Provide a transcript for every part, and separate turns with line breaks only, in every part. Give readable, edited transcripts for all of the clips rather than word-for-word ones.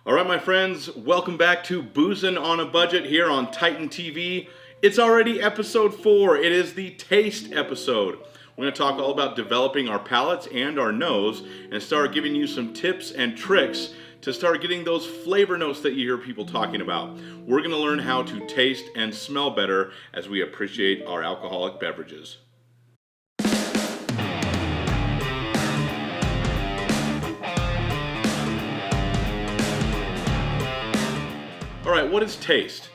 All right, my friends, welcome back to Boozin on a Budget here on Titan TV. It's already episode 4. It is the taste episode. We're going to talk all about developing our palates and our nose and start giving you some tips and tricks to start getting those flavor notes that you hear people talking about. We're going to learn how to taste and smell better as we appreciate our alcoholic beverages. All right, what is taste?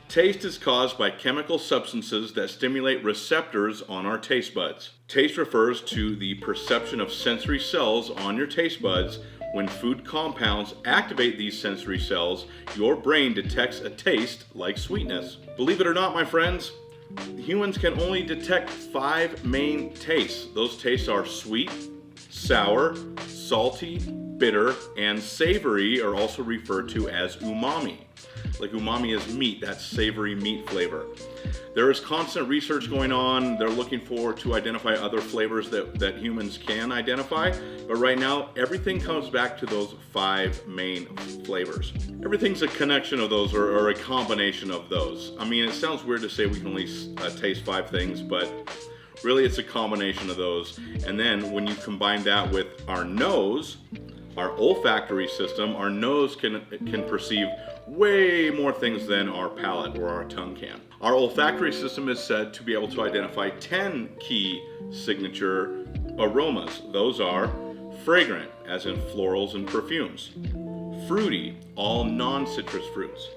Taste is caused by chemical substances that stimulate receptors on our taste buds. Taste refers to the perception of sensory cells on your taste buds. When food compounds activate these sensory cells, your brain detects a taste like sweetness. Believe it or not, my friends, humans can only detect 5 main tastes. Those tastes are sweet, sour, salty, bitter, and savory are also referred to as umami. Like umami is meat, that's savory meat flavor. There is constant research going on. They're looking to identify other flavors that humans can identify. But right now, everything comes back to those 5 main flavors. Everything's a connection of those or a combination of those. I mean, it sounds weird to say we can only taste 5 things, but really it's a combination of those. And then when you combine that with our nose, our olfactory system, our nose can perceive way more things than our palate or our tongue can. Our olfactory system is said to be able to identify 10 key signature aromas. Those are fragrant, as in florals and perfumes; fruity, all non-citrus fruits;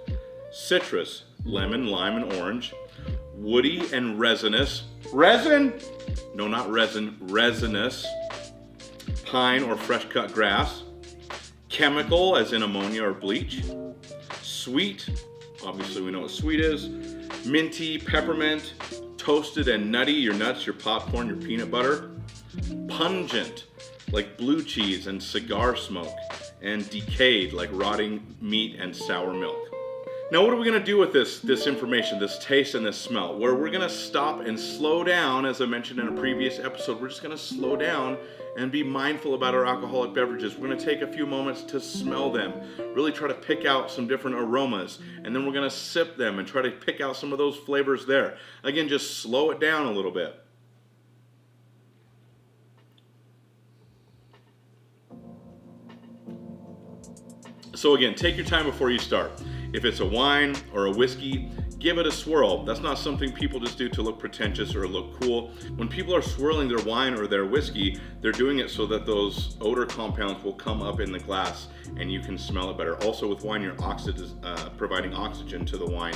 citrus, lemon, lime, and orange; woody and resinous. Resin? No, not resin, resinous. Pine or fresh cut grass; chemical, as in ammonia or bleach; sweet, obviously we know what sweet is; minty, peppermint; toasted and nutty, your nuts, your popcorn, your peanut butter; pungent, like blue cheese and cigar smoke; and decayed, like rotting meat and sour milk. Now what are we going to do with this information, this taste and this smell? Where we're going to stop and slow down, as I mentioned in a previous episode, we're just going to slow down and be mindful about our alcoholic beverages. We're going to take a few moments to smell them, really try to pick out some different aromas, and then we're going to sip them and try to pick out some of those flavors there. Again, just slow it down a little bit. So again, take your time before you start. If it's a wine or a whiskey, give it a swirl. That's not something people just do to look pretentious or look cool. When people are swirling their wine or their whiskey, they're doing it so that those odor compounds will come up in the glass and you can smell it better. Also with wine, you're providing oxygen to the wine,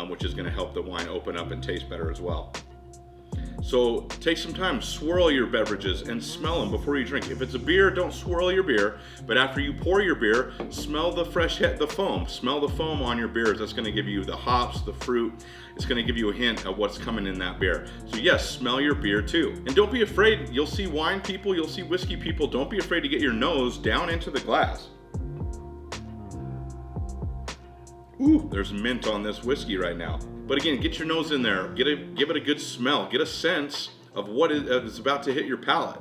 which is going to help the wine open up and taste better as well. So take some time, swirl your beverages and smell them before you drink. If it's a beer, don't swirl your beer, but after you pour your beer, smell the foam. Smell the foam on your beers. That's going to give you the hops, the fruit. It's going to give you a hint of what's coming in that beer. So yes, smell your beer too. And don't be afraid. You'll see wine people, you'll see whiskey people. Don't be afraid to get your nose down into the glass. Ooh, there's mint on this whiskey right now. But again, get your nose in there, give it a good smell, get a sense of what is about to hit your palate.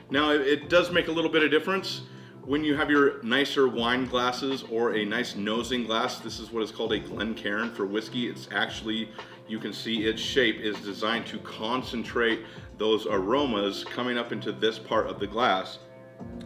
Now, it does make a little bit of difference when you have your nicer wine glasses or a nice nosing glass. This is what is called a Glencairn for whiskey. It's actually, you can see its shape is designed to concentrate those aromas coming up into this part of the glass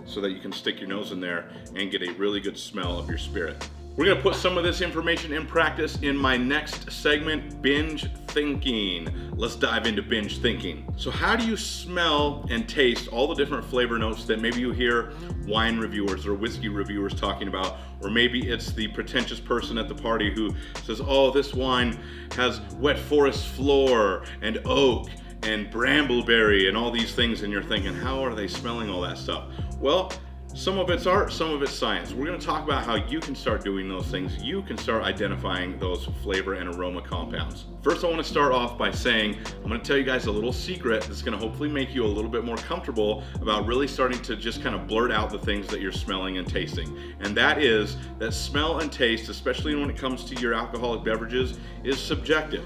so that you can stick your nose in there and get a really good smell of your spirit. We're going to put some of this information in practice in my next segment, binge thinking. Let's dive into binge thinking. So how do you smell and taste all the different flavor notes that maybe you hear wine reviewers or whiskey reviewers talking about, or maybe it's the pretentious person at the party who says, oh, this wine has wet forest floor and oak and brambleberry and all these things, and you're thinking, how are they smelling all that stuff? Well, some of it's art, some of it's science. We're going to talk about how you can start doing those things. You can start identifying those flavor and aroma compounds. First, I want to start off by saying, I'm going to tell you guys a little secret that's going to hopefully make you a little bit more comfortable about really starting to just kind of blurt out the things that you're smelling and tasting. And that is that smell and taste, especially when it comes to your alcoholic beverages, is subjective.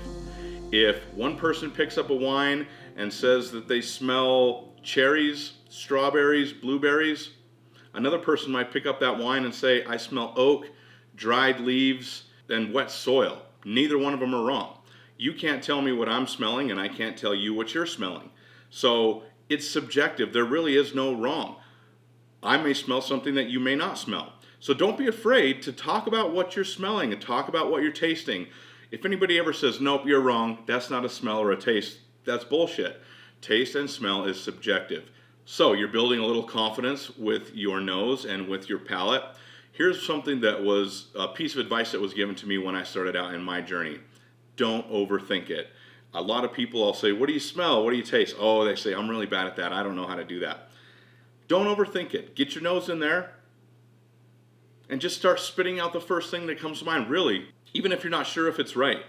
If one person picks up a wine and says that they smell cherries, strawberries, blueberries, Another person might pick up that wine and say, I smell oak, dried leaves, and wet soil. Neither one of them are wrong. You can't tell me what I'm smelling, and I can't tell you what you're smelling. So it's subjective. There really is no wrong. I may smell something that you may not smell. So don't be afraid to talk about what you're smelling and talk about what you're tasting. If anybody ever says, nope, you're wrong, that's not a smell or a taste, that's bullshit. Taste and smell is subjective. So you're building a little confidence with your nose and with your palate. Here's something that was a piece of advice that was given to me when I started out in my journey. Don't overthink it. A lot of people, I'll say, what do you smell? What do you taste? Oh, they say, I'm really bad at that. I don't know how to do that. Don't overthink it. Get your nose in there and just start spitting out the first thing that comes to mind. Really, even if you're not sure if it's right.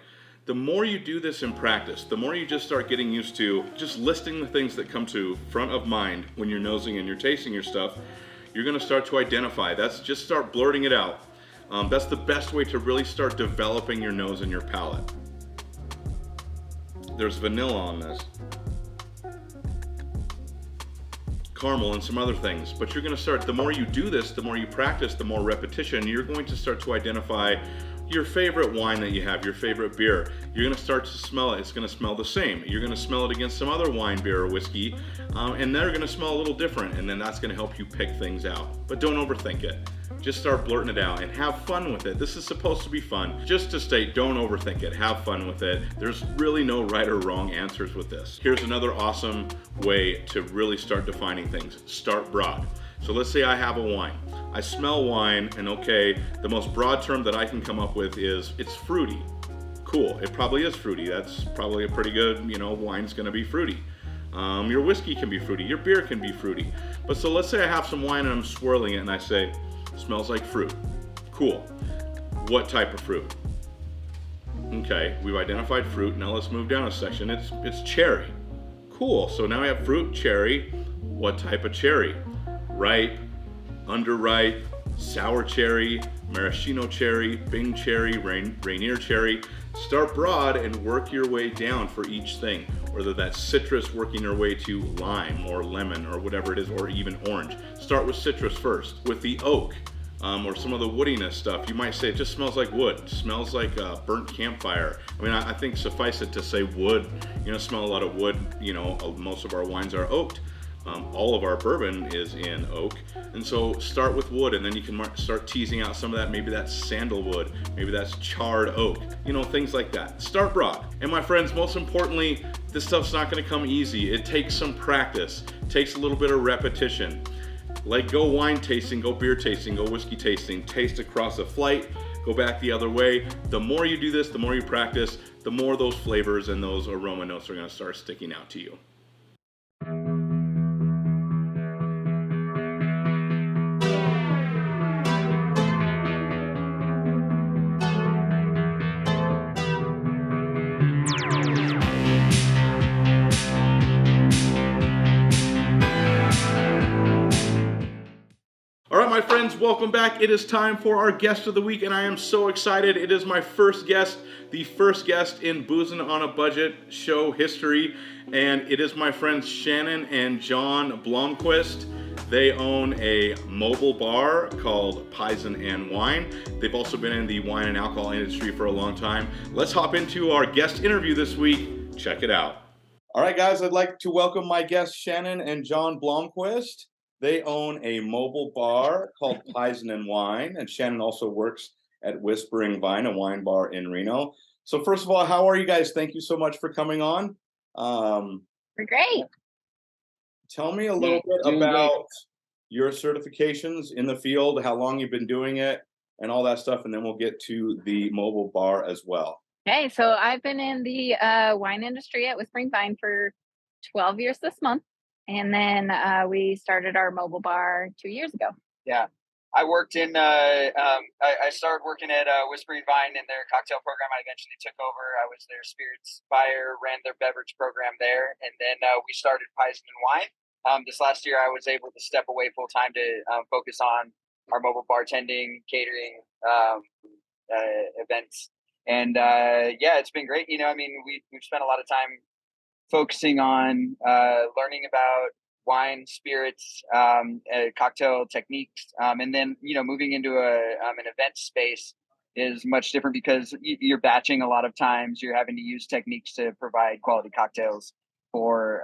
The more you do this in practice, the more you just start getting used to just listing the things that come to front of mind when you're nosing and you're tasting your stuff, you're going to start to identify. That's just start blurting it out. That's the best way to really start developing your nose and your palate. There's vanilla on this, caramel and some other things, but you're going to start, the more you do this, the more you practice, the more repetition, you're going to start to identify your favorite wine that you have, your favorite beer. You're going to start to smell it. It's going to smell the same. You're going to smell it against some other wine, beer, or whiskey, and they're going to smell a little different, and then that's going to help you pick things out. But don't overthink it. Just start blurting it out and have fun with it. This is supposed to be fun. Just to state, don't overthink it. Have fun with it. There's really no right or wrong answers with this. Here's another awesome way to really start defining things. Start broad. So let's say I have a wine. I smell wine, and okay, the most broad term that I can come up with is it's fruity. Cool, it probably is fruity. That's probably a pretty good, wine's gonna be fruity. Your whiskey can be fruity, your beer can be fruity. But so let's say I have some wine and I'm swirling it and I say, smells like fruit. Cool. What type of fruit? Okay, we've identified fruit. Now let's move down a section. It's cherry. Cool, so now I have fruit, cherry. What type of cherry? Ripe, underripe, sour cherry, maraschino cherry, Bing cherry, Rainier cherry. Start broad and work your way down for each thing, whether that's citrus working your way to lime or lemon or whatever it is, or even orange. Start with citrus first. With the oak, or some of the woodiness stuff, you might say it just smells like wood. It smells like a burnt campfire. I mean, I think suffice it to say wood, smell a lot of wood. Most of our wines are oaked. All of our bourbon is in oak, and so start with wood, and then you can start teasing out some of that. Maybe that's sandalwood, maybe that's charred oak, things like that. Start broad. And my friends, most importantly, this stuff's not going to come easy. It takes some practice, it takes a little bit of repetition. Like go wine tasting, go beer tasting, go whiskey tasting, taste across a flight, go back the other way. The more you do this, the more you practice, the more those flavors and those aroma notes are going to start sticking out to you. All right, my friends, welcome back. It is time for our guest of the week, and I am so excited. It is my first guest, the first guest in Boozin on a Budget show history, and it is my friends Shannon and John Blomquist. They own a mobile bar called Pizen And Wine. They've also been in the wine and alcohol industry for a long time. Let's hop into our guest interview this week. Check it out. All right, guys, I'd like to welcome my guests Shannon and John Blomquist. They own a mobile bar called Pizen and Wine, and Shannon also works at Whispering Vine, a wine bar in Reno. So first of all, how are you guys? Thank you so much for coming on.
We're great.
Tell me a little bit about your certifications in the field, how long you've been doing it, and all that stuff, and then we'll get to the mobile bar as well.
Okay, so I've been in the wine industry at Whispering Vine for 12 years this month. And then we started our mobile bar 2 years ago.
Yeah. I worked in, I started working at Whispering Vine in their cocktail program. I eventually took over. I was their spirits buyer, ran their beverage program there. And then we started Pizen and Wine. This last year, I was able to step away full time to focus on our mobile bartending, catering, events. And it's been great. We've spent a lot of time focusing on learning about wine, spirits, cocktail techniques, and then moving into an event space is much different because you're batching a lot of times. You're having to use techniques to provide quality cocktails for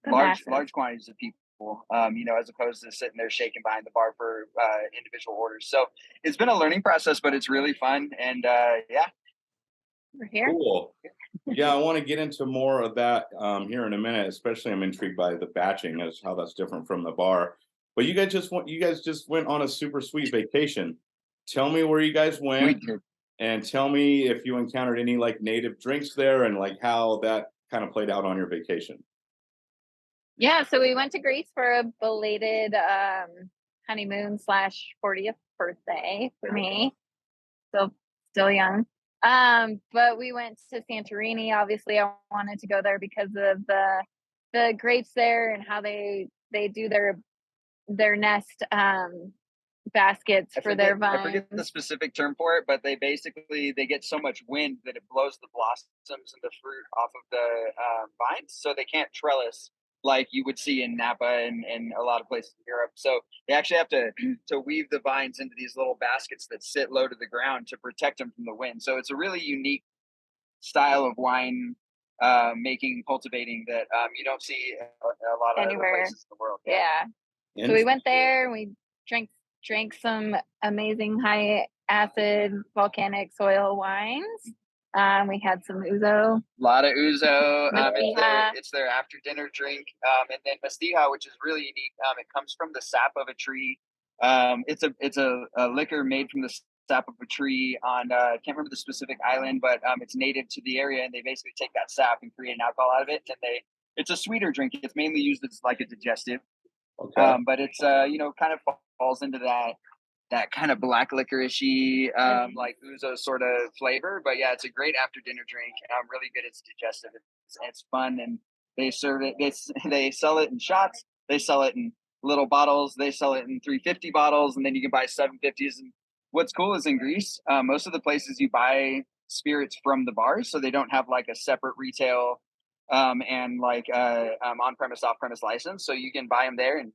large quantities of people. As opposed to sitting there shaking behind the bar for individual orders. So it's been a learning process, but it's really fun. And yeah,
we're here.
Cool. Yeah, I want to get into more of that here in a minute. Especially, I'm intrigued by the batching, as how that's different from the bar. But you guys just went on a super sweet vacation. Tell me where you guys went, and tell me if you encountered any like native drinks there, and like how that kind of played out on your vacation.
Yeah, so we went to Greece for a belated honeymoon / 40th birthday for me. Still young. But we went to Santorini. Obviously, I wanted to go there because of the grapes there and how they do their nest baskets for their vines.
I forget the specific term for it, but they get so much wind that it blows the blossoms and the fruit off of the vines, so they can't trellis like you would see in Napa and a lot of places in Europe. So they actually have to weave the vines into these little baskets that sit low to the ground to protect them from the wind. So it's a really unique style of wine making, cultivating that you don't see a lot of other places in the world.
Yeah. So we went there and we drank some amazing high acid volcanic soil wines. We had some ouzo.
A lot of ouzo. It's their after dinner drink. And then mastija, which is really unique. It comes from the sap of a tree. It's a liquor made from the sap of a tree on I can't remember the specific island, but it's native to the area, and they basically take that sap and create an alcohol out of it. And it's a sweeter drink. It's mainly used as like a digestive. Okay. But it's kind of falls into that kind of black licorice-y, like ouzo sort of flavor. But yeah, it's a great after dinner drink. Really good. It's digestive. It's fun, and they serve it. They sell it in shots. They sell it in little bottles. They sell it in 350 bottles, and then you can buy 750s. And what's cool is in Greece, most of the places you buy spirits from the bars, so they don't have like a separate retail and like on-premise, off-premise license. So you can buy them there, and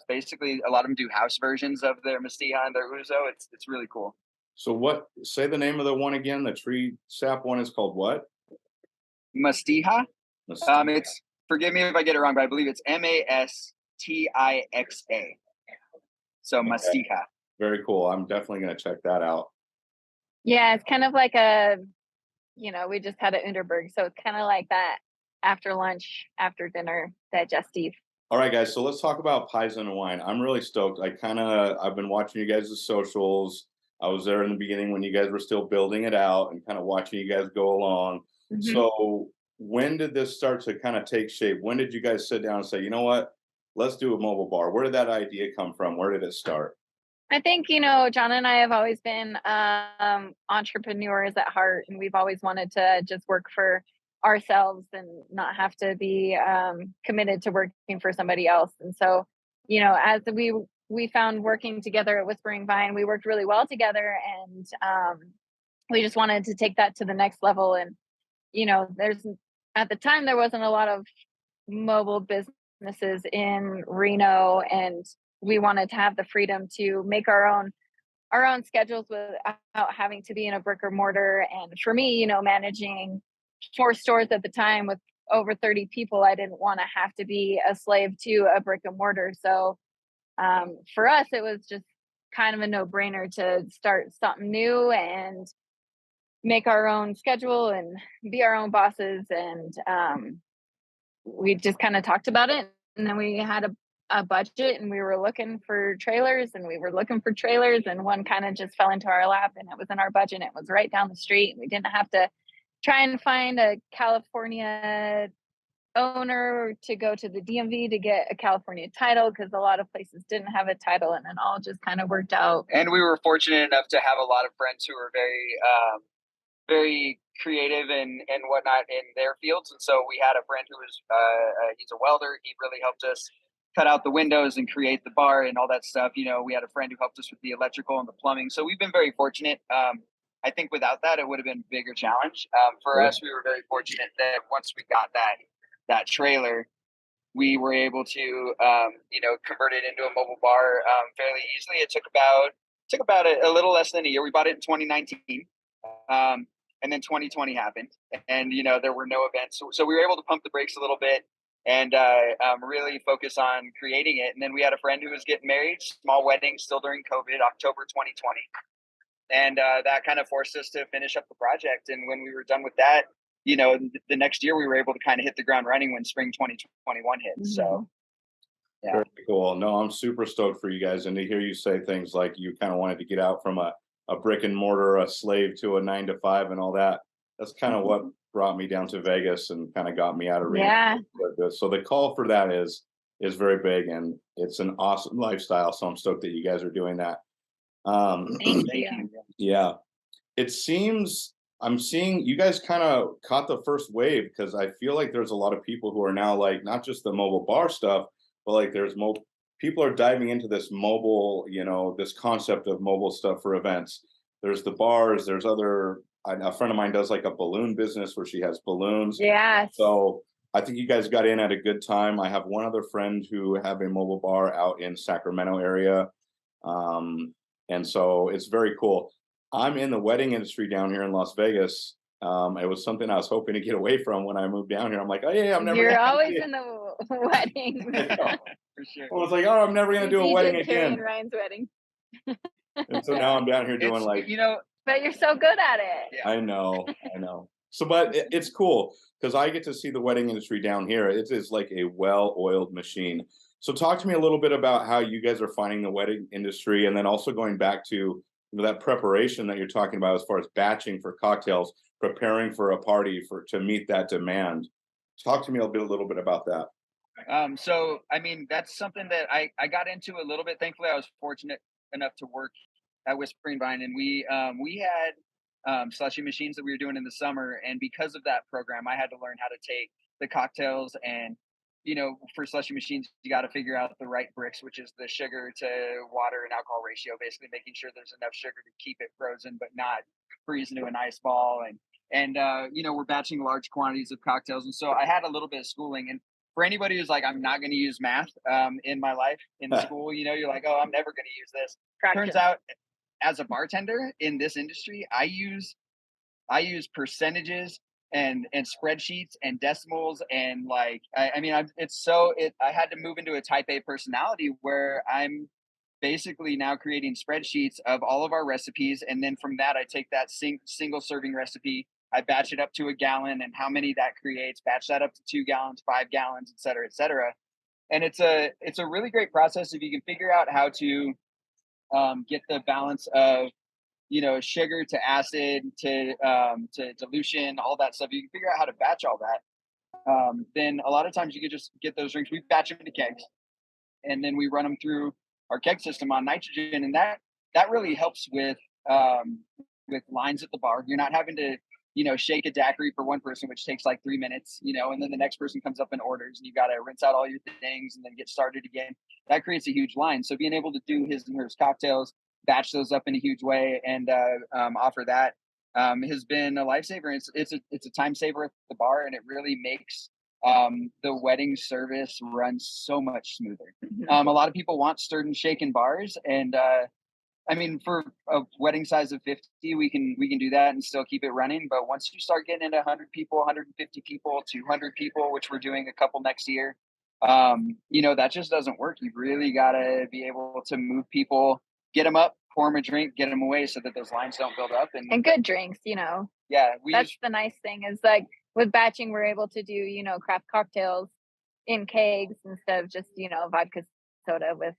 basically a lot of them do house versions of their mastija and their ouzo. It's really cool.
So say the name of the one again. The tree sap one is called what?
Mastija. It's, forgive me if I get it wrong, but I believe it's Mastixa. So okay. Mastija.
Very cool. I'm definitely going to check that out.
Yeah, it's kind of like we just had an Unterberg, so it's kind of like that after lunch, after dinner digestive.
All right, guys. So let's talk about Pizen And Wine. I'm really stoked. I've been watching you guys' socials. I was there in the beginning when you guys were still building it out and kind of watching you guys go along. Mm-hmm. So when did this start to kind of take shape? When did you guys sit down and say, you know what, let's do a mobile bar? Where did that idea come from? Where did it start?
I think, John and I have always been entrepreneurs at heart, and we've always wanted to just work for ourselves and not have to be committed to working for somebody else. And so, as we found working together at Whispering Vine, we worked really well together, and we just wanted to take that to the next level. And at the time there wasn't a lot of mobile businesses in Reno, and we wanted to have the freedom to make our own schedules without having to be in a brick or mortar. And for me, managing 4 stores at the time with over 30 people, I didn't want to have to be a slave to a brick and mortar. So for us, it was just kind of a no-brainer to start something new and make our own schedule and be our own bosses. And we just kind of talked about it, and then we had a budget, and we were looking for trailers, and and one kind of just fell into our lap, and it was in our budget. It was right down the street. We didn't have to try and find a California owner to go to the DMV to get a California title, because a lot of places didn't have a title, and it all just kind of worked out.
And we were fortunate enough to have a lot of friends who were very creative and whatnot in their fields. And so we had a friend who was he's a welder. He really helped us cut out the windows and create the bar and all that stuff. We had a friend who helped us with the electrical and the plumbing. So we've been very fortunate. I think without that, it would have been a bigger challenge. For us, we were very fortunate that once we got that trailer, we were able to, convert it into a mobile bar fairly easily. It took about a little less than a year. We bought it in 2019. And then 2020 happened, and there were no events, so we were able to pump the brakes a little bit and really focus on creating it. And then we had a friend who was getting married, small wedding, still during COVID, October 2020, and that kind of forced us to finish up the project. And when we were done with that, the next year we were able to kind of hit the ground running when spring 2021 hit. So yeah.
Very cool. No, I'm super stoked for you guys, and to hear you say things like you kind of wanted to get out from a brick and mortar, a slave to a 9 to 5 and all that. That's kind of what brought me down to Vegas and kind of got me out of Reno.
Yeah.
So the call for that is very big, and it's an awesome lifestyle. So I'm stoked that you guys are doing that.
Thank you.
Yeah. It seems I'm seeing you guys kind of caught the first wave, because I feel like there's a lot of people who are now like not just the mobile bar stuff, but like there's people are diving into this mobile, this concept of mobile stuff for events. There's the bars, there's a friend of mine does like a balloon business where she has balloons.
Yeah.
So I think you guys got in at a good time. I have one other friend who have a mobile bar out in Sacramento area. And so it's very cool. I'm in the wedding industry down here in Las Vegas. It was something I was hoping to get away from when I moved down here. I'm like, oh yeah, I'm never.
You're always in the wedding.
For sure.
I was like, oh, I'm never gonna do a wedding again.
Ryan's wedding.
And so now I'm down here doing
But you're so good at it.
Yeah.
I know. So, but it's cool because I get to see the wedding industry down here. It is like a well-oiled machine. So talk to me a little bit about how you guys are finding the wedding industry, and then also going back to that preparation that you're talking about as far as batching for cocktails, preparing for a party to meet that demand. Talk to me a little bit about that.
So, I mean, that's something that I got into a little bit. Thankfully, I was fortunate enough to work at Whispering Vine, and we had slushy machines that we were doing in the summer. And because of that program, I had to learn how to take the cocktails, and for slushy machines, you got to figure out the right bricks, which is the sugar to water and alcohol ratio, basically making sure there's enough sugar to keep it frozen but not freeze into an ice ball. And we're batching large quantities of cocktails, and so I had a little bit of schooling. And for anybody who's like, I'm not going to use math in my life in school, you're like, oh, I'm never going to use this.
Practice.
Turns out, as a bartender in this industry, I use percentages and spreadsheets and decimals, and I had to move into a type A personality where I'm basically now creating spreadsheets of all of our recipes, and then from that I take that single serving recipe, I batch it up to a gallon and how many that creates, batch that up to 2 gallons, 5 gallons, et cetera, et cetera. And it's a really great process if you can figure out how to get the balance of sugar to acid to dilution, all that stuff. You can figure out how to batch all that. Then a lot of times you can just get those drinks. We batch them into kegs, and then we run them through our keg system on nitrogen, and that really helps with lines at the bar. You're not having to shake a daiquiri for one person, which takes like 3 minutes, and then the next person comes up and orders, and you got to rinse out all your things and then get started again. That creates a huge line. So being able to do his and hers cocktails, batch those up in a huge way, and offer that has been a lifesaver. It's a time saver at the bar, and it really makes the wedding service run so much smoother. A lot of people want stirred and shaken bars, and I mean, for a wedding size of 50, we can do that and still keep it running. But once you start getting into 100 people, 150 people, 200 people, which we're doing a couple next year, that just doesn't work. You've really got to be able to move people, get them up, pour them a drink, get them away so that those lines don't build up.
And good drinks,
Yeah.
That's the nice thing is like with batching, we're able to do, craft cocktails in kegs instead of just, vodka soda with,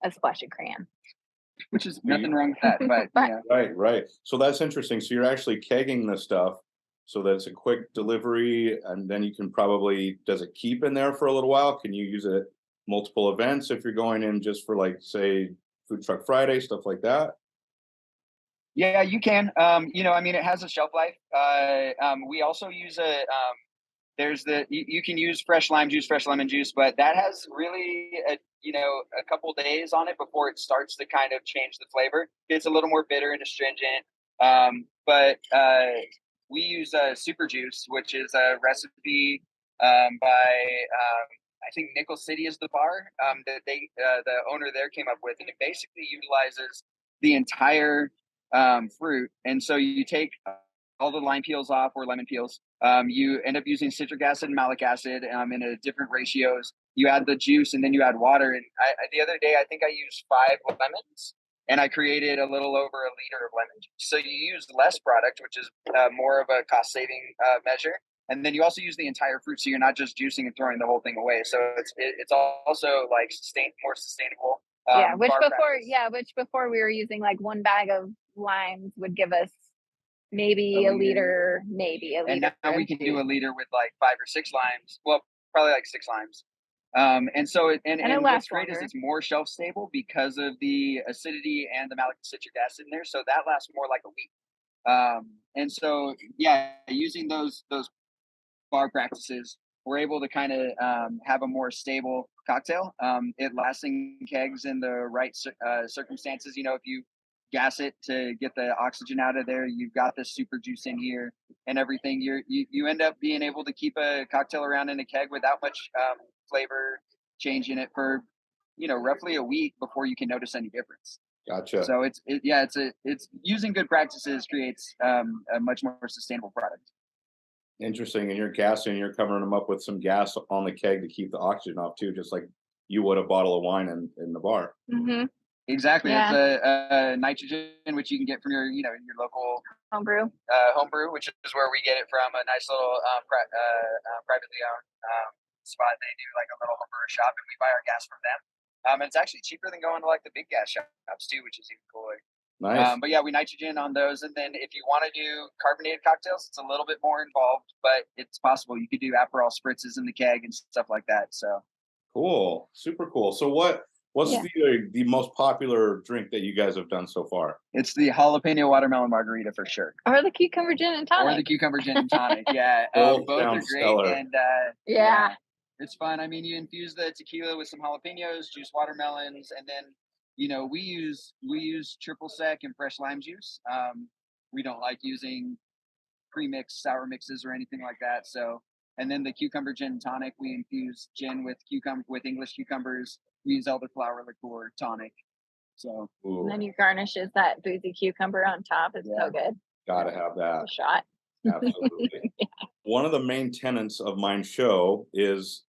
a splash of crayon.
Which is nothing wrong with that, but yeah.
Right. So that's interesting. So you're actually kegging the stuff so that it's a quick delivery, and then you can does it keep in there for a little while? Can you use it at multiple events if you're going in just for say Food Truck Friday, stuff like that?
Yeah, you can. It has a shelf life. We also use you can use fresh lemon juice, but that has really a couple days on it before it starts to kind of change the flavor. It's a little more bitter and astringent. But we use super juice, which is a recipe by I think Nickel City is the bar that the owner there came up with, and it basically utilizes the entire fruit. And so you take all the lime peels off or lemon peels. You end up using citric acid and malic acid in a different ratios. You add the juice and then you add water. And the other day, I think I used 5 lemons and I created a little over a liter of lemon juice. So you use less product, which is more of a cost saving measure. And then you also use the entire fruit, so you're not just juicing and throwing the whole thing away. So it's also like more sustainable.
Which before we were using like 1 bag of limes would give us maybe a liter.
And now we can do a liter with like 5 or 6 limes. Well, probably like 6 limes. And so what's great is it's more shelf stable because of the acidity and the malic citric acid in there. So that lasts more like a week. And so using those bar practices, we're able to kind of have a more stable cocktail. It lasts in kegs in the right circumstances. You know, if you gas it to get the oxygen out of there, you've got the super juice in here and everything. You end up being able to keep a cocktail around in a keg without much flavor change in it for, you know, roughly a week before you can notice any difference.
Gotcha.
So it's using good practices creates a much more sustainable product.
Interesting. And you're you're covering them up with some gas on the keg to keep the oxygen off too, just like you would a bottle of wine in the bar.
Mm-hmm.
Exactly. Yeah. It's a nitrogen, which you can get from your local homebrew, which is where we get it from, a nice little privately owned spot. They do like a little homebrew shop, and we buy our gas from them. It's actually cheaper than going to like the big gas shops too, which is even cooler.
Nice.
But yeah, we nitrogen on those. And then if you want to do carbonated cocktails, it's a little bit more involved, but it's possible. You could do Aperol spritzes in the keg and stuff like that. So
cool. Super cool. So what's the most popular drink that you guys have done so far?
It's the jalapeno watermelon margarita for sure.
Or the cucumber gin and tonic.
Yeah. Both are great.
Stellar.
And it's fun. I mean, you infuse the tequila with some jalapenos, juice watermelons, and then you know, we use triple sec and fresh lime juice. We don't like using pre-mixed sour mixes or anything like that. So, and then the cucumber gin and tonic, we infuse gin with English cucumbers. We use elderflower liqueur tonic. So,
and then you garnishes that boozy cucumber on top. It's so good.
Gotta have that.
A shot.
Absolutely. One of the main tenets of my show is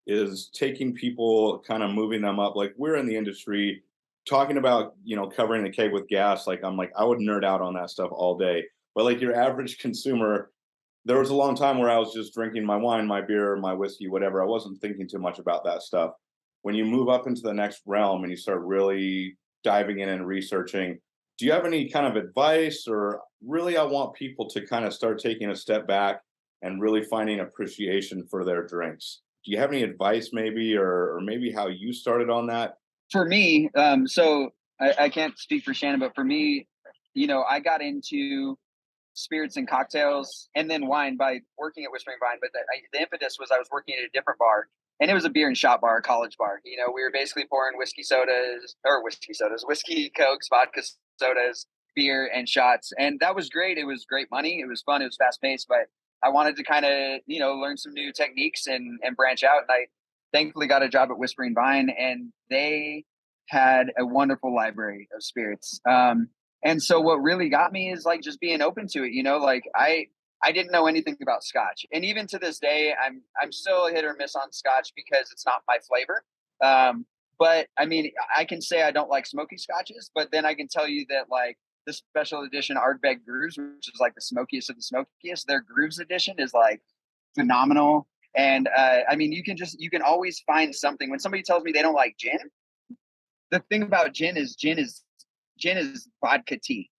taking people, kind of moving them up. Like, we're in the industry talking about, you know, covering the keg with gas. Like, I'm like, I would nerd out on that stuff all day. But like your average consumer, there was a long time where I was just drinking my wine, my beer, my whiskey, whatever. I wasn't thinking too much about that stuff. When you move up into the next realm and you start really diving in and researching, do you have any kind of advice? Or really, I want people to kind of start taking a step back and really finding appreciation for their drinks. Do you have any advice maybe, or maybe how you started on that?
For me, so I can't speak for Shannon, but for me, you know, I got into spirits and cocktails and then wine by working at Whispering Vine. But the impetus was I was working at a different bar, and it was a beer and shot bar, a college bar. You know, we were basically pouring whiskey, cokes, vodka sodas, beer and shots. And that was great. It was great money. It was fun. It was fast paced, but I wanted to kind of, you know, learn some new techniques and branch out. And I thankfully got a job at Whispering Vine, and they had a wonderful library of spirits. And so what really got me is like just being open to it, you know, like I didn't know anything about Scotch. And even to this day, I'm still a hit or miss on Scotch because it's not my flavor. But I mean, I can say I don't like smoky Scotches, but then I can tell you that like the special edition Ardbeg Grooves, which is like the smokiest of the smokiest, their Grooves edition is like phenomenal. And I mean, you can always find something. When somebody tells me they don't like gin, the thing about gin is vodka tea.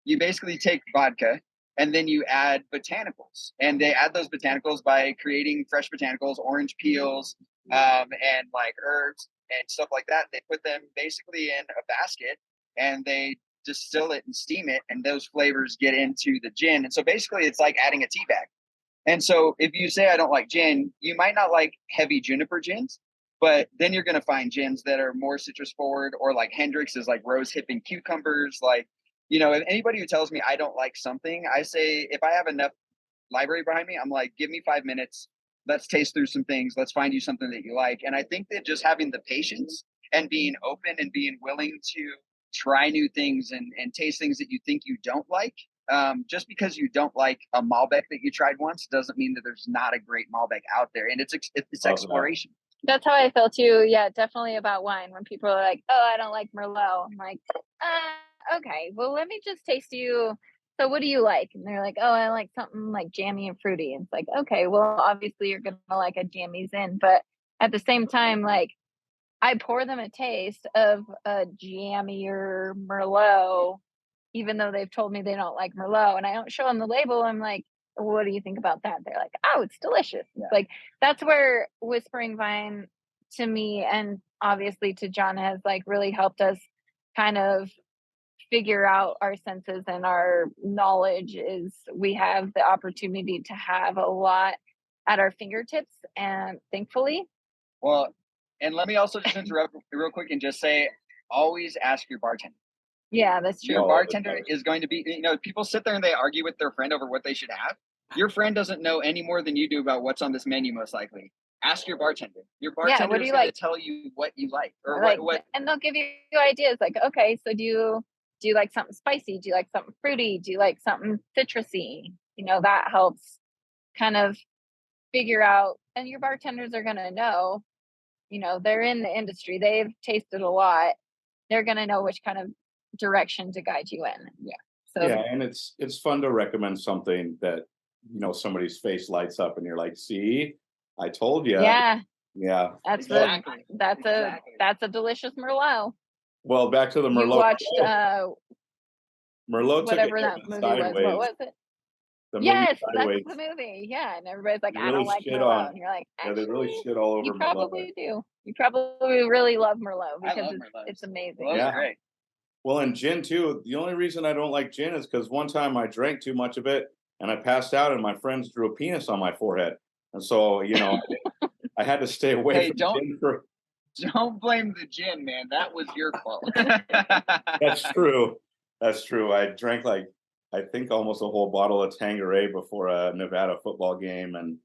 You basically take vodka and then you add botanicals, and they add those botanicals by creating fresh botanicals, orange peels, and like herbs and stuff like that. They put them basically in a basket and they distill it and steam it, and those flavors get into the gin. And so basically it's like adding a tea bag. And so if you say I don't like gin, you might not like heavy juniper gins, but then you're going to find gins that are more citrus forward, or like Hendrix is like rose hip and cucumbers. Like, you know, if anybody who tells me I don't like something, I say, if I have enough library behind me, I'm like, give me 5 minutes. let's taste through some things. Let's find you something that you like. And I think that just having the patience and being open and being willing to try new things and taste things that you think you don't like. Just because you don't like a Malbec that you tried once doesn't mean that there's not a great Malbec out there. And it's exploration.
That's how I feel too. Yeah, definitely about wine. When people are like, "Oh, I don't like Merlot," I'm like, okay, well, let me just taste you. So, what do you like?" And they're like, "Oh, I like something like jammy and fruity." And it's like, okay, well, obviously you're gonna like a jammy Zin, but at the same time, like, I pour them a taste of a jammier Merlot, even though they've told me they don't like Merlot, and I don't show them the label. I'm like, "What do you think about that?" They're like, "Oh, it's delicious."
Yeah.
Like, that's where Whispering Vine, to me, and obviously to John, has like really helped us kind of figure out our senses and our knowledge. Is we have the opportunity to have a lot at our fingertips, and thankfully.
Well, and let me also just interrupt real quick and just say, always ask your bartender.
Yeah, that's true.
Your bartender is going to be, people sit there and they argue with their friend over what they should have. Your friend doesn't know any more than you do about what's on this menu, most likely. Ask your bartender. Your bartender is going to tell you what you like, or
like,
what,
and they'll give you ideas like, okay, so do you like something spicy? Do you like something fruity? Do you like something citrusy? That helps kind of figure out, and your bartenders are going to know, they're in the industry, they've tasted a lot, they're going to know which kind of direction to guide you in.
Yeah.
So
Yeah, and it's fun to recommend something that somebody's face lights up and you're like, see, I told you.
Yeah,
That's
Exactly.
that's a delicious Merlot.
Well, back to the
You
Merlot.
watched
Merlot took
whatever
it
that movie
sideways.
was. What was it?
The movie
Yes,
Sideways.
that's the movie. Yeah, and everybody's like,
They
"I
really
don't like
shit
Merlot,"
on-
and you're like,
Yeah, they really
"Actually,
shit all over
you
Merlot.
probably do. You probably really love Merlot
I
because
love Merlot.
it's amazing."
Well,
Yeah.
great.
Well, and gin too. The only reason I don't like gin is because one time I drank too much of it and I passed out, and my friends drew a penis on my forehead, and so I had to stay away
Hey,
from gin for.
Don't blame the gin, man. That was your fault.
That's true. That's true. I drank I think almost a whole bottle of Tanqueray before a Nevada football game, and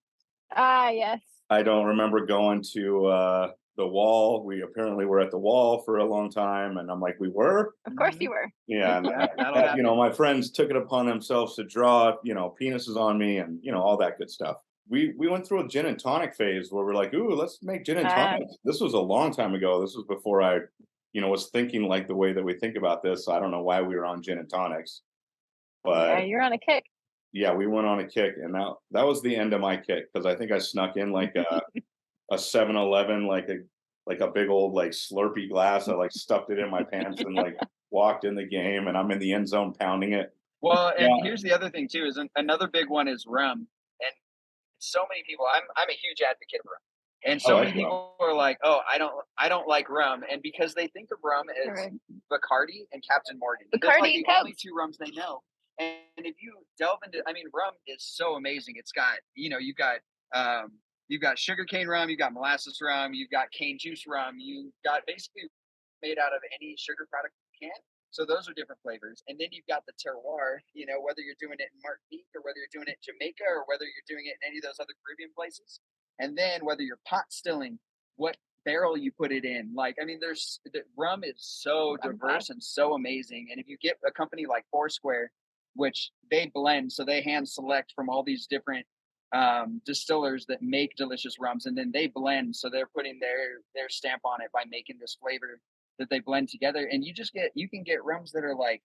Yes.
I don't remember going to the Wall. We apparently were at the Wall for a long time, and I'm like, we were?
Of course you were.
Yeah, and
that'll happen.
my friends took it upon themselves to draw, penises on me and, all that good stuff. We went through a gin and tonic phase where we're like, ooh, let's make gin and tonic. This was a long time ago. This was before I, was thinking like the way that we think about this. So I don't know why we were on gin and tonics, but
Yeah, you're on a kick.
yeah, we went on a kick, and that was the end of my kick, because I think I snuck in like a 7-Eleven, like a big old like Slurpee glass. I like stuffed it in my pants and like walked in the game, and I'm in the end zone pounding it.
Well, and here's the other thing too, is another big one is rum. And so many people, I'm a huge advocate of rum. And so many people are like, "Oh, I don't like rum," and because they think of rum as Bacardi and Captain Morgan. That's like the only two rums they know. And if you delve into, rum is so amazing. It's got, you've got sugarcane rum, you've got molasses rum, you've got cane juice rum, you've got basically made out of any sugar product you can. So those are different flavors. And then you've got the terroir, whether you're doing it in Martinique or whether you're doing it in Jamaica or whether you're doing it in any of those other Caribbean places. And then whether you're pot stilling, what barrel you put it in. The rum is so diverse and so amazing. And if you get a company like Foursquare, which they blend, so they hand select from all these different distillers that make delicious rums, and then they blend, so they're putting their stamp on it by making this flavor that they blend together. And you can get rums that are like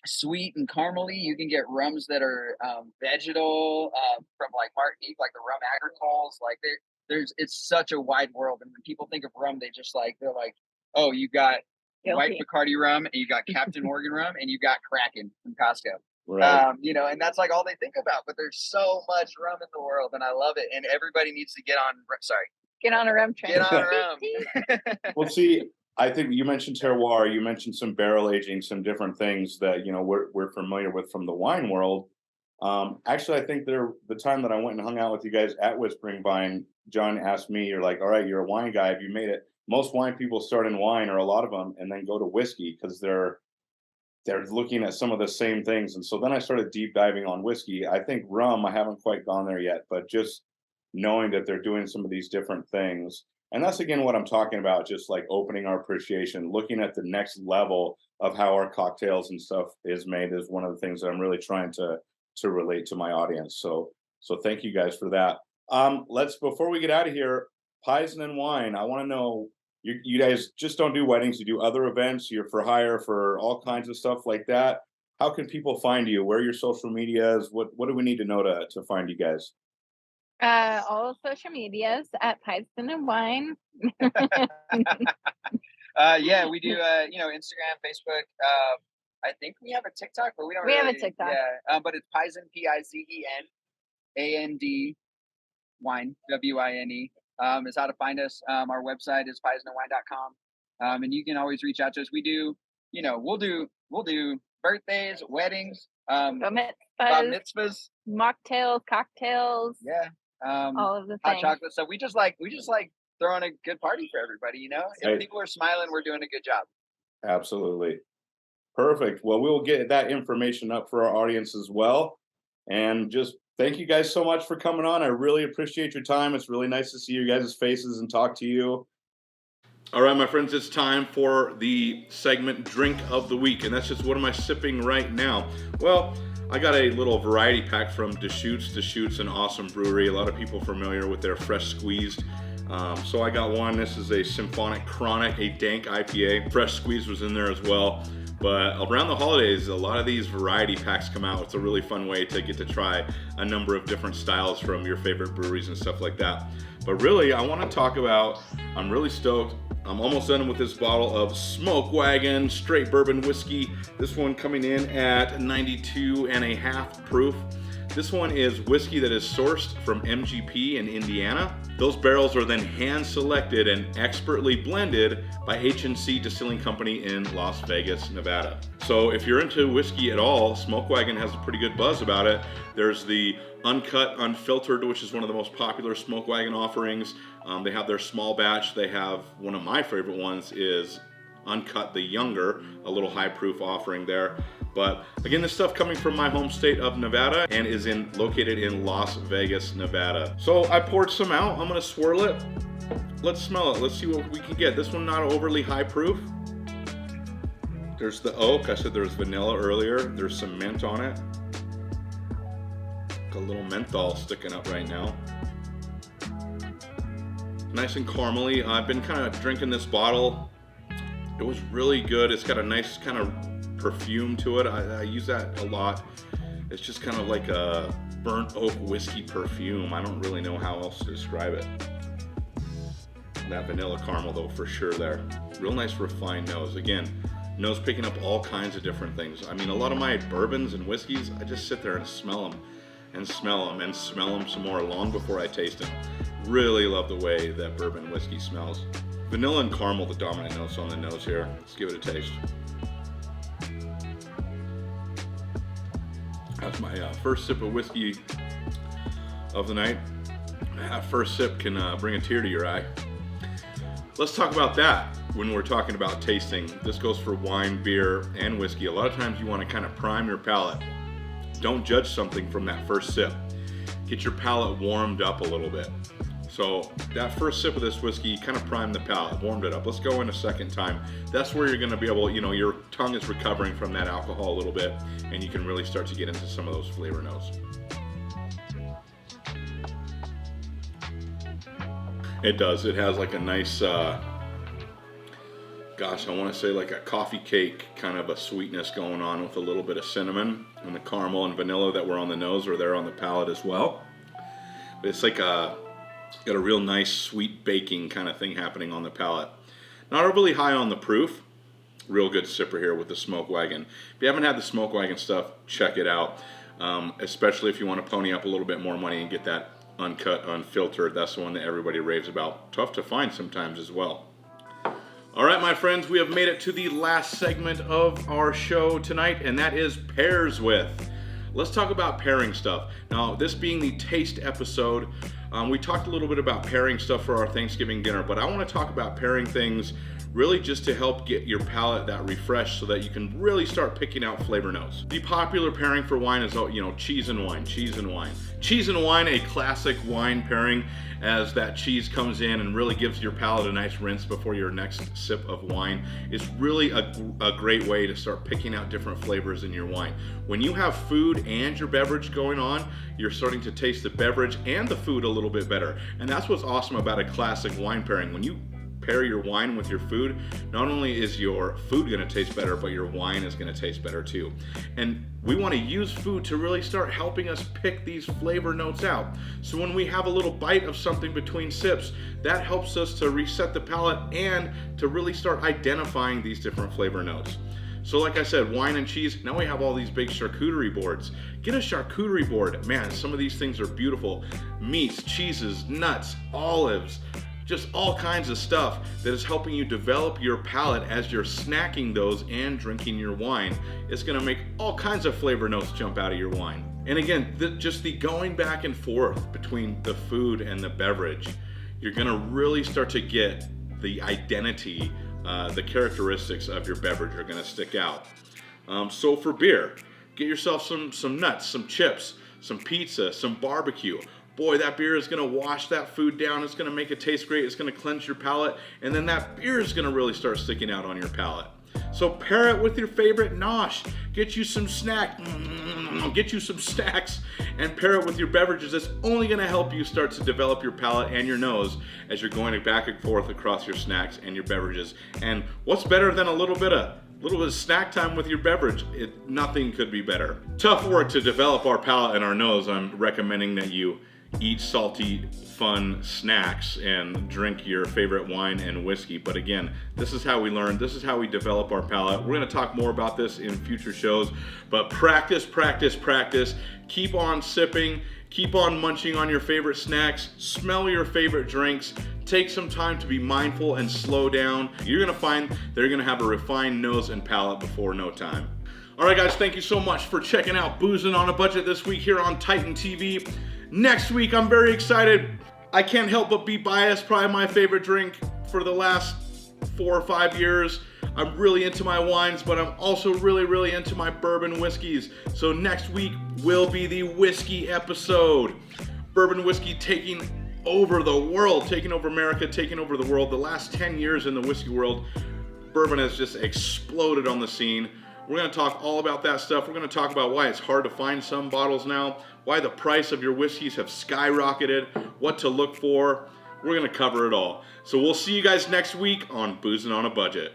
sweet and caramely. You can get rums that are vegetal from like Martinique, like the rum agricoles. Like it's such a wide world. And when people think of rum, they're like, oh, you got white Bacardi rum, and you got Captain Morgan rum, and you got Kraken from Costco.
Right.
And that's like all they think about. But there's so much rum in the world, and I love it. And everybody needs to get on
a rum train.
Get on rum.
Well, see, I think you mentioned terroir, you mentioned some barrel aging, some different things that we're familiar with from the wine world. Actually, I think the time that I went and hung out with you guys at Whispering Vine, John asked me, "You're like, all right, you're a wine guy. Have you made it?" Most wine people start in wine, or a lot of them, and then go to whiskey because they're looking at some of the same things. And so then I started deep diving on whiskey. I think rum, I haven't quite gone there yet, but just knowing that they're doing some of these different things. And that's again what I'm talking about, just like opening our appreciation, looking at the next level of how our cocktails and stuff is made is one of the things that I'm really trying to relate to my audience. So thank you guys for that. Let's, before we get out of here, Pizen and Wine, I want to know, you guys just don't do weddings, you do other events, you're for hire for all kinds of stuff like that. How can people find you? Where are your social medias? What do we need to know to find you guys?
All social medias at Pizen and Wine.
Yeah, we do, Instagram, Facebook. I think we have a TikTok, but we don't
We
really.
have a TikTok.
Yeah, but it's Pizen, PIZEN Wine, WINE. Is how to find us. Our website is pizenandwine.com. And you can always reach out to us. We do, we'll do birthdays, weddings,
Bat
bat
mitzvahs,
mitzvahs.
mocktails, cocktails,
Yeah.
all of the
Hot
things.
chocolate stuff. We just like throwing a good party for everybody, If
Right.
people are smiling, we're doing a good job.
Absolutely. Perfect. Well, we'll get that information up for our audience as well. And just thank you guys so much for coming on. I really appreciate your time. It's really nice to see you guys' faces and talk to you.
All right, my friends, it's time for the segment Drink of the Week, and that's just what am I sipping right now? Well, I got a little variety pack from Deschutes. Deschutes, an awesome brewery. A lot of people familiar with their fresh squeezed. So I got one. This is a Symphonic Chronic, a dank IPA. Fresh squeezed was in there as well. But around the holidays, a lot of these variety packs come out. It's a really fun way to get to try a number of different styles from your favorite breweries and stuff like that. But really, I want to talk about, I'm really stoked. I'm almost done with this bottle of Smoke Wagon straight bourbon whiskey. This one coming in at 92.5 proof. This one is whiskey that is sourced from MGP in Indiana. Those barrels are then hand selected and expertly blended by H&C Distilling Company in Las Vegas, Nevada. So if you're into whiskey at all, Smoke Wagon has a pretty good buzz about it. There's the uncut, unfiltered, which is one of the most popular Smoke Wagon offerings. They have their small batch. They have one of my favorite ones is Uncut the Younger, a little high proof offering there. But again, this stuff coming from my home state of Nevada and is located in Las Vegas, Nevada. So I poured some out. I'm gonna swirl it. Let's smell it. Let's see what we can get. This one not overly high proof. There's the oak. I said there was vanilla earlier. There's some mint on it. A little menthol sticking up right now. Nice and caramely. I've been kind of drinking this bottle. It was really good. It's got a nice kind of perfume to it. I use that a lot. It's just kind of like a burnt oak whiskey perfume. I don't really know how else to describe it. That vanilla caramel though, for sure there. Real nice refined nose. Again, nose picking up all kinds of different things. I mean, a lot of my bourbons and whiskeys, I just sit there and smell them and smell them and smell them some more long before I taste them. Really love the way that bourbon whiskey smells. Vanilla and caramel, the dominant notes on the nose here. Let's give it a taste. That's my first sip of whiskey of the night. That first sip can bring a tear to your eye. Let's talk about that when we're talking about tasting. This goes for wine, beer, and whiskey. A lot of times you want to kind of prime your palate. Don't judge something from that first sip. Get your palate warmed up a little bit. So that first sip of this whiskey kind of primed the palate, warmed it up. Let's go in a second time. That's where you're going to be able, your tongue is recovering from that alcohol a little bit, and you can really start to get into some of those flavor notes. It does. It has like a nice, I want to say like a coffee cake kind of a sweetness going on with a little bit of cinnamon, and the caramel and vanilla that were on the nose are there on the palate as well. But it's like got a real nice sweet baking kind of thing happening on the palate. Not overly high on the proof. Real good sipper here with the Smoke Wagon. If you haven't had the Smoke Wagon stuff, check it out. Especially if you want to pony up a little bit more money and get that uncut, unfiltered. That's the one that everybody raves about. Tough to find sometimes as well. All right, my friends, we have made it to the last segment of our show tonight, and that is Pairs With. Let's talk about pairing stuff. Now, this being the taste episode, we talked a little bit about pairing stuff for our Thanksgiving dinner, but I want to talk about pairing things really just to help get your palate that refresh so that you can really start picking out flavor notes. The popular pairing for wine is, you know, cheese and wine, cheese and wine. Cheese and wine, a classic wine pairing, as that cheese comes in and really gives your palate a nice rinse before your next sip of wine, is really a great way to start picking out different flavors in your wine. When you have food and your beverage going on, you're starting to taste the beverage and the food a little bit better. And that's what's awesome about a classic wine pairing. When you pair your wine with your food, not only is your food going to taste better, but your wine is going to taste better too. And we want to use food to really start helping us pick these flavor notes out. So when we have a little bite of something between sips, that helps us to reset the palate and to really start identifying these different flavor notes. So like I said, wine and cheese, now we have all these big charcuterie boards. Get a charcuterie board. Man, some of these things are beautiful. Meats, cheeses, nuts, olives, just all kinds of stuff that is helping you develop your palate as you're snacking those and drinking your wine. It's gonna make all kinds of flavor notes jump out of your wine. And again, just the going back and forth between the food and the beverage, you're gonna really start to get the identity, the characteristics of your beverage are gonna stick out. So for beer, get yourself some nuts, some chips, some pizza, some barbecue. Boy, that beer is gonna wash that food down. It's gonna make it taste great. It's gonna cleanse your palate. And then that beer is gonna really start sticking out on your palate. So pair it with your favorite nosh. Get you some snacks and pair it with your beverages. It's only gonna help you start to develop your palate and your nose as you're going back and forth across your snacks and your beverages. And what's better than a little bit of snack time with your beverage? Nothing could be better. Tough work to develop our palate and our nose. I'm recommending that you eat salty, fun snacks and drink your favorite wine and whiskey. But again, this is how we learn. This is how we develop our palate. We're going to talk more about this in future shows, but practice, practice, practice. Keep on sipping. Keep on munching on your favorite snacks. Smell your favorite drinks. Take some time to be mindful and slow down. You're going to find that you're going to have a refined nose and palate before no time. All right, guys, thank you so much for checking out Boozin' on a Budget this week here on Titan TV. Next week, I'm very excited. I can't help but be biased. Probably my favorite drink for the last 4 or 5 years. I'm really into my wines, but I'm also really, really into my bourbon whiskeys. So next week will be the whiskey episode. Bourbon whiskey taking over the world, taking over America, taking over the world. The last 10 years in the whiskey world, bourbon has just exploded on the scene. We're going to talk all about that stuff. We're going to talk about why it's hard to find some bottles now, why the price of your whiskeys have skyrocketed, what to look for. We're going to cover it all. So we'll see you guys next week on Boozin' on a Budget.